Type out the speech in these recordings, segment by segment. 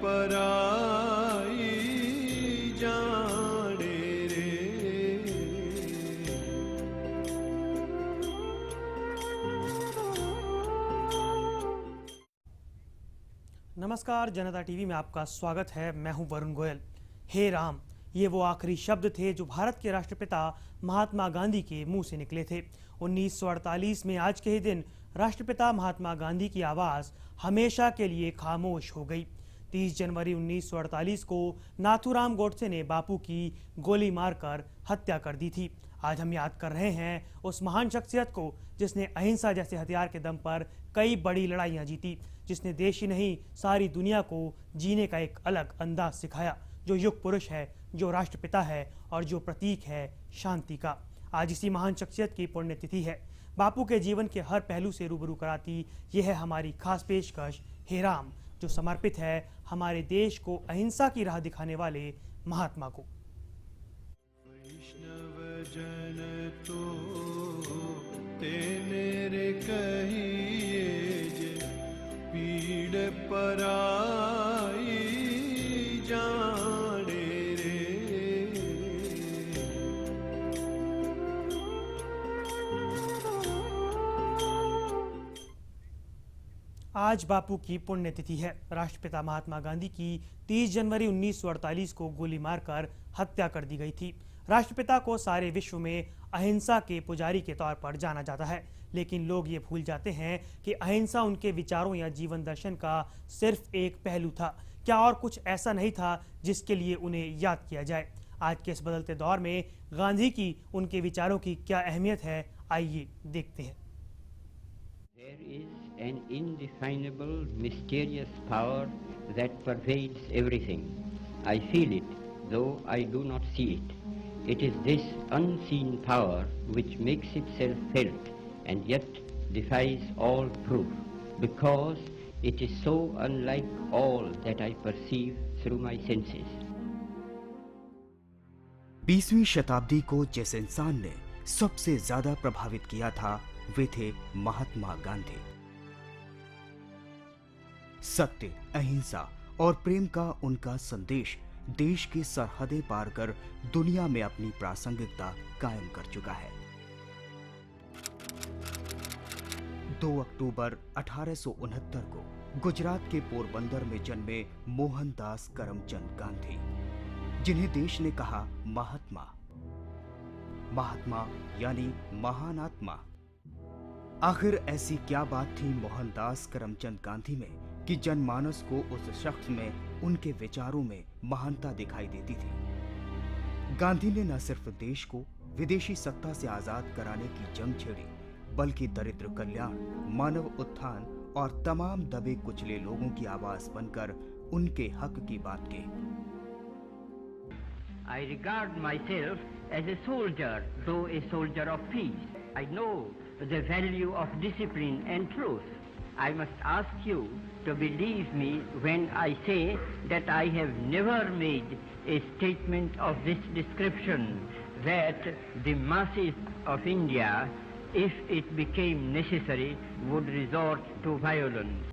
पराई जाने रे। नमस्कार, जनता टीवी में आपका स्वागत है। मैं हूं वरुण गोयल। हे राम, ये वो आखिरी शब्द थे जो भारत के राष्ट्रपिता महात्मा गांधी के मुंह से निकले थे। 1948 में आज के ही दिन राष्ट्रपिता महात्मा गांधी की आवाज हमेशा के लिए खामोश हो गई। 30 जनवरी 1948 को नाथूराम गोडसे ने बापू की गोली मारकर हत्या कर दी थी। आज हम याद कर रहे हैं उस महान शख्सियत को जिसने अहिंसा जैसे हथियार के दम पर कई बड़ी लड़ाइयां जीती, जिसने देश ही नहीं सारी दुनिया को जीने का एक अलग अंदाज सिखाया, जो युग पुरुष है, जो राष्ट्रपिता है और जो प्रतीक है शांति का। आज इसी महान शख्सियत की पुण्यतिथि है। बापू के जीवन के हर पहलू से रूबरू कराती यह है हमारी खास पेशकश हे राम, जो समर्पित है हमारे देश को अहिंसा की राह दिखाने वाले महात्मा को। वैष्णव जन तो तेरे कहिए जे पीड़ पराई जाने रे। आज बापू की पुण्यतिथि है। राष्ट्रपिता महात्मा गांधी की 30 जनवरी 1948 को गोली मारकर हत्या कर दी गई थी। राष्ट्रपिता को सारे विश्व में अहिंसा के पुजारी के तौर पर जाना जाता है, लेकिन लोग ये भूल जाते हैं कि अहिंसा उनके विचारों या जीवन दर्शन का सिर्फ एक पहलू था। क्या और कुछ ऐसा नहीं था जिसके लिए उन्हें याद किया जाए? आज के इस बदलते दौर में गांधी की उनके विचारों की क्या अहमियत है, आइए देखते हैं। There is an indefinable, mysterious power that pervades everything. I feel it, though I do not see it. It is this unseen power which makes itself felt and yet defies all proof, because it is so unlike all that I perceive through my senses. 20वीं शताब्दी को जिस इंसान ने सबसे ज्यादा प्रभावित किया था वे थे महात्मा गांधी। सत्य, अहिंसा और प्रेम का उनका संदेश देश की सरहदें पार कर दुनिया में अपनी प्रासंगिकता कायम कर चुका है। 2 अक्टूबर 1869 को गुजरात के पोरबंदर में जन्मे मोहनदास करमचंद गांधी, जिन्हें देश ने कहा महात्मा। महात्मा यानी महान आत्मा। आखिर ऐसी क्या बात थी मोहनदास करमचंद गांधी में कि जनमानस को उस शख्स में, उनके विचारों में महानता दिखाई देती थी। गांधी ने न सिर्फ देश को विदेशी सत्ता से आजाद कराने की जंग छेड़ी, बल्कि दरिद्र कल्याण, मानव उत्थान और तमाम दबे कुचले लोगों की आवाज बनकर उनके हक की बात की। I regard myself as a soldier, though a soldier of peace. I know the value of discipline and truth. I must ask you to believe me when I say that I have never made a statement of this description, that the masses of India, if it became necessary, would resort to violence.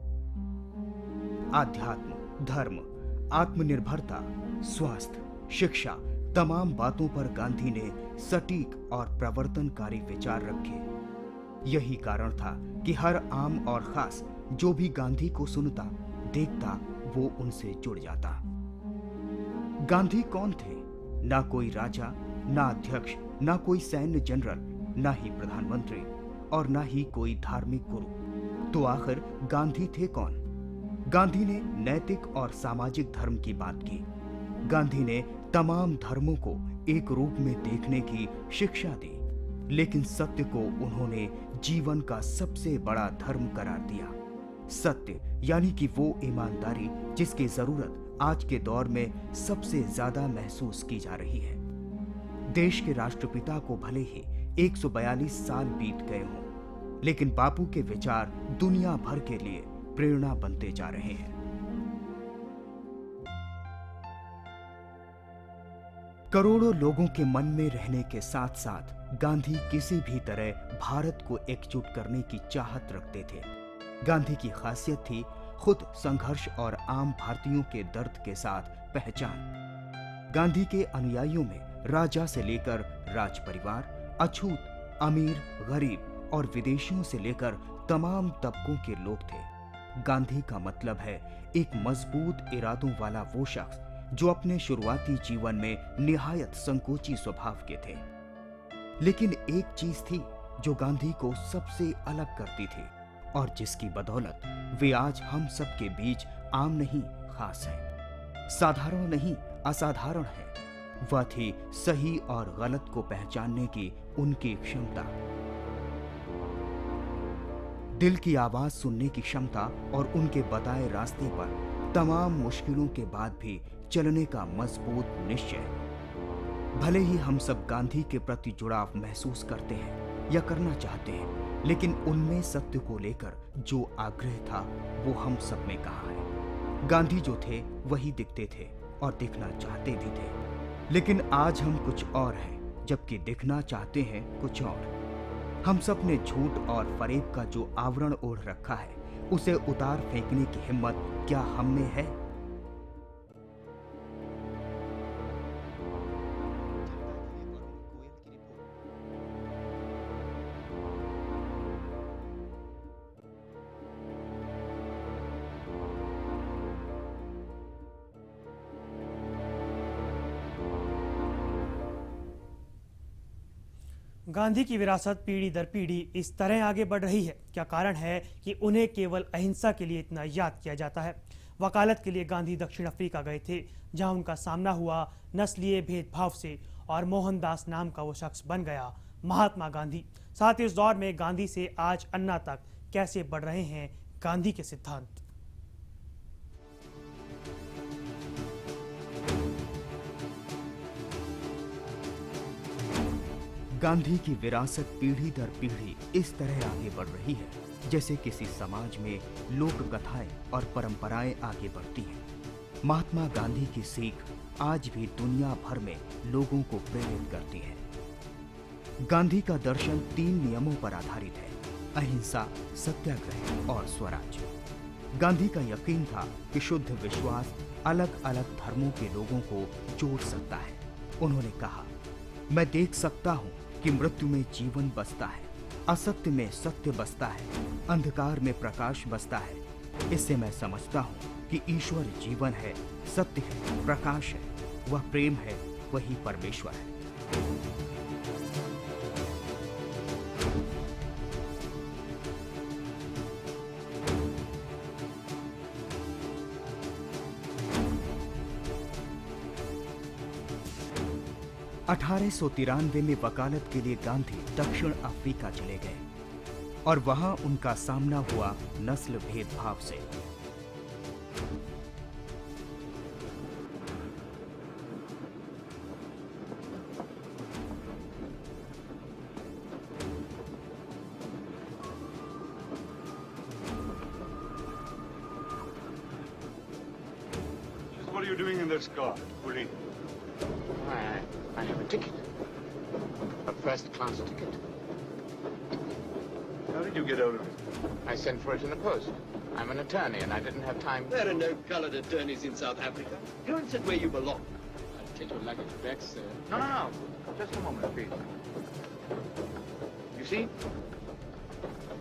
आध्यात्म, धर्म, आत्मनिर्भरता, स्वास्थ्य, शिक्षा, तमाम बातों पर गांधी ने सटीक और प्रवर्तनकारी विचार रखे। यही कारण था कि हर आम और खास जो भी गांधी को सुनता, देखता, वो उनसे जुड़ जाता। गांधी कौन थे? ना कोई राजा, ना अध्यक्ष, ना कोई सैन्य जनरल, ना ही प्रधानमंत्री और ना ही कोई धार्मिक गुरु। तो आखिर गांधी थे कौन? गांधी ने नैतिक और सामाजिक धर्म की बात की। गांधी ने तमाम धर्मों को एक रूप में देखने की शिक्षा दी, लेकिन सत्य को उन्होंने जीवन का सबसे बड़ा धर्म करार दिया। सत्य यानी कि वो ईमानदारी जिसकी जरूरत आज के दौर में सबसे ज्यादा महसूस की जा रही है। देश के राष्ट्रपिता को भले ही 142 साल बीत गए हों, लेकिन बापू के विचार दुनिया भर के लिए प्रेरणा बनते जा रहे हैं। करोड़ों लोगों के मन में रहने के साथ साथ गांधी किसी भी तरह भारत को एकजुट करने की चाहत रखते थे। गांधी की खासियत थी खुद संघर्ष और आम भारतीयों के दर्द के साथ पहचान। गांधी के अनुयायियों में राजा से लेकर राज परिवार, अछूत, अमीर, गरीब और विदेशियों से लेकर तमाम तबकों के लोग थे। गांधी का मतलब है एक मजबूत इरादों वाला वो शख्स जो अपने शुरुआती जीवन में निहायत संकोची स्वभाव के थे। लेकिन एक चीज थी जो गांधी को सबसे अलग करती थी और जिसकी बदौलत वे आज हम सब के बीच आम नहीं खास हैं, साधारण नहीं असाधारण है। वह थी सही और गलत को पहचानने की उनकी क्षमता, दिल की आवाज सुनने की क्षमता और उनके बताए रास्ते पर तमाम मुश्किलों के बाद भी चलने का मजबूत निश्चय। भले ही हम सब गांधी के प्रति जुड़ाव महसूस करते हैं या करना चाहते हैं, लेकिन उनमें सत्य को लेकर जो आग्रह था वो हम सब में कहाँ है। गांधी जो थे वही दिखते थे और दिखना चाहते भी थे, लेकिन आज हम कुछ और हैं, जबकि दिखना चाहते हैं कुछ और। हम सब ने झूठ और फरेब का जो आवरण ओढ़ रखा है उसे उतार फेंकने की हिम्मत क्या हम में है? गांधी की विरासत पीढ़ी दर पीढ़ी इस तरह आगे बढ़ रही है। क्या कारण है कि उन्हें केवल अहिंसा के लिए इतना याद किया जाता है? वकालत के लिए गांधी दक्षिण अफ्रीका गए थे, जहां उनका सामना हुआ नस्लीय भेदभाव से और मोहनदास नाम का वो शख्स बन गया महात्मा गांधी। साथ ही इस दौर में गांधी से आज अन्ना तक कैसे बढ़ रहे हैं गांधी के सिद्धांत। गांधी की विरासत पीढ़ी दर पीढ़ी इस तरह आगे बढ़ रही है जैसे किसी समाज में लोक कथाएं और परंपराएं आगे बढ़ती हैं। महात्मा गांधी की सीख आज भी दुनिया भर में लोगों को प्रेरित करती है। गांधी का दर्शन 3 नियमों पर आधारित है: अहिंसा, सत्याग्रह और स्वराज। गांधी का यकीन था कि शुद्ध विश्वास अलग अलग धर्मों के लोगों को जोड़ सकता है। उन्होंने कहा, मैं देख सकता हूं कि मृत्यु में जीवन बसता है, असत्य में सत्य बसता है, अंधकार में प्रकाश बसता है। इससे मैं समझता हूं कि ईश्वर जीवन है, सत्य है, प्रकाश है, वह प्रेम है, वही परमेश्वर है। 1893 में वकालत के लिए गांधी दक्षिण अफ्रीका चले गए और वहां उनका सामना हुआ नस्ल भेदभाव से। What are you doing in this car, Pauline? I have a ticket. A first-class ticket. How did you get out of it? I sent for it in the post. I'm an attorney and I didn't have time. There are no colored attorneys in South Africa. Go and sit where you belong. I'll take your luggage back, sir. No. Just a moment, please. You see?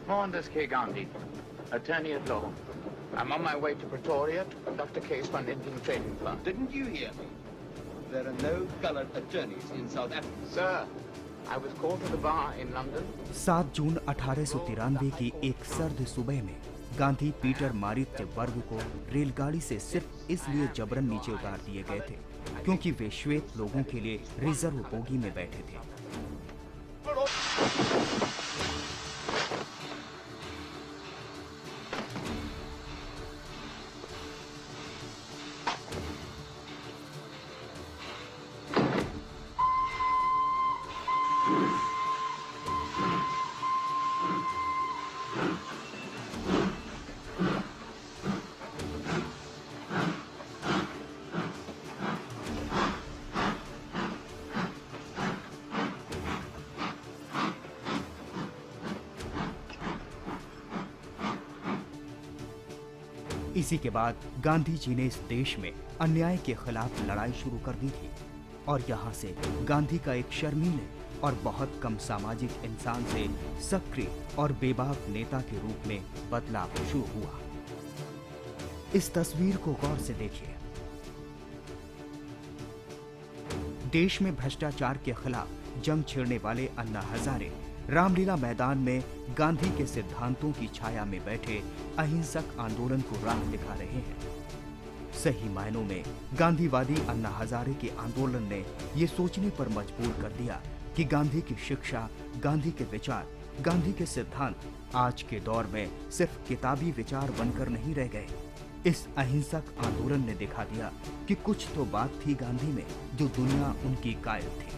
Mohandas K. Gandhi, attorney at law. I'm on my way to Pretoria to conduct a case for an Indian trading firm. Didn't you hear me? There are no colored attorneys in South Africa. Sir, I was called to the bar in London. 7 जून 1893 की एक सर्द सुबह में Gandhi Peter मारित्य वर्ग को रेलगाड़ी से सिर्फ इसलिए जबरन नीचे उतार दिए गए थे क्योंकि वे श्वेत लोगों के लिए रिजर्व बोगी में बैठे थे। इसी के बाद गांधी जी ने इस देश में अन्याय के खिलाफ लड़ाई शुरू कर दी थी और यहाँ से गांधी का एक शर्मीले और बहुत कम सामाजिक इंसान से सक्रिय और बेबाक नेता के रूप में बदलाव शुरू हुआ। इस तस्वीर को गौर से देखिए। देश में भ्रष्टाचार के खिलाफ जंग छेड़ने वाले अन्ना हजारे रामलीला मैदान में गांधी के सिद्धांतों की छाया में बैठे अहिंसक आंदोलन को राह दिखा रहे हैं। सही मायनों में गांधीवादी अन्ना हजारे के आंदोलन ने ये सोचने पर मजबूर कर दिया कि गांधी की शिक्षा, गांधी के विचार, गांधी के सिद्धांत आज के दौर में सिर्फ किताबी विचार बनकर नहीं रह गए। इस अहिंसक आंदोलन ने दिखा दिया कि कुछ तो बात थी गांधी में जो दुनिया उनकी कायल थी।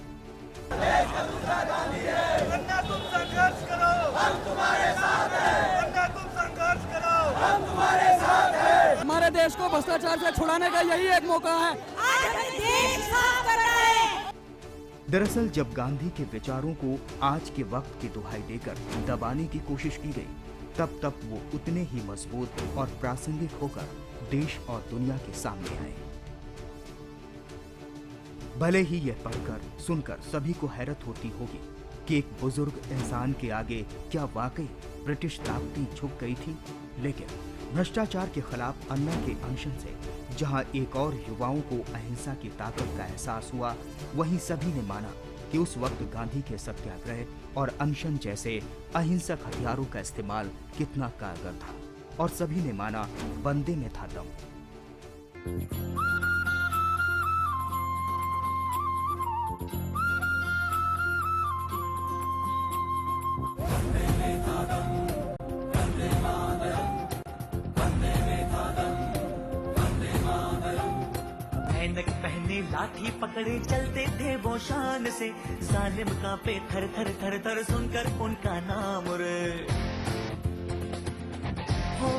अन्ना तुम संघर्ष करो, हम तुम्हारे साथ हैं। अन्ना तुम संघर्ष करो, हम तुम्हारे साथ हैं। हमारे देश को भ्रष्टाचार से छुड़ाने का यही एक मौका है। आज हम देश साफ कर रहे हैं। दरअसल जब गांधी के विचारों को आज के वक्त की दुहाई देकर दबाने की कोशिश की गई, तब वो उतने ही मजबूत और प्रासंगिक होकर देश और दुनिया के सामने आए। भले ही यह पढ़कर सुनकर सभी को हैरत होती होगी कि एक बुजुर्ग इंसान के आगे क्या वाकई ब्रिटिश ताकतें झुक गई थी, लेकिन भ्रष्टाचार के खिलाफ अन्ना के अनशन से जहां एक और युवाओं को अहिंसा की ताकत का एहसास हुआ, वहीं सभी ने माना कि उस वक्त गांधी के सत्याग्रह और अनशन जैसे अहिंसक हथियारों का इस्तेमाल कितना कारगर था, और सभी ने माना बंदे में था दम। ऐनक पहने लाठी पकड़े चलते थे वो शान से, जालिम कांपे थर थर थर थर सुनकर उनका नाम रे। हो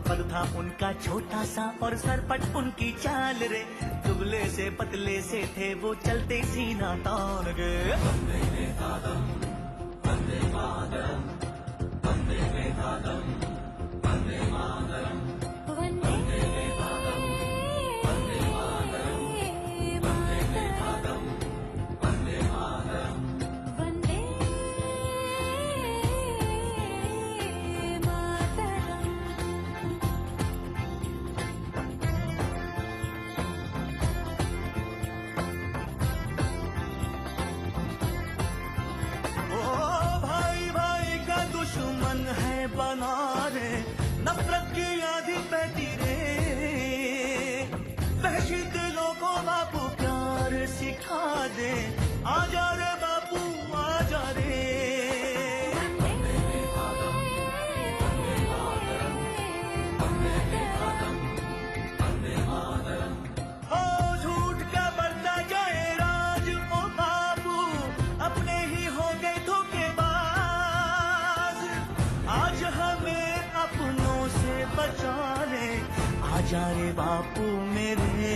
पद था उनका छोटा सा और सरपट उनकी चाल रे, दुबले से पतले से थे वो चलते सीना तान गे। वंदे मातरम, वंदे मातरम, वंदे मातरम, वंदे मातरम, नफरत की आधी बहती रे, वहशी दिलों को बापू प्यार सिखा दे, आजा रे बापू आजा रे। हो झूठ का बढ़ता जाए राज ओ बापू, अपने ही हो गए धोखेबाज, आज हमें अपनों से बचा ले, आजा रे बापू मेरे।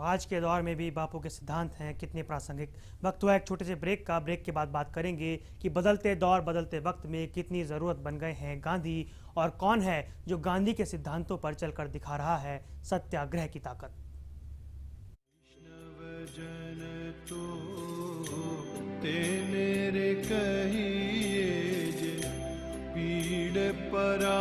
आज के दौर में भी बापू के सिद्धांत हैं कितने प्रासंगिक। वक्त हुआ एक छोटे से ब्रेक का। ब्रेक के बाद बात करेंगे कि बदलते दौर बदलते वक्त में कितनी ज़रूरत बन गए हैं गांधी, और कौन है जो गांधी के सिद्धांतों पर चलकर दिखा रहा है सत्याग्रह की ताकत। जन तो तेरे कहिए जे पीड़ परा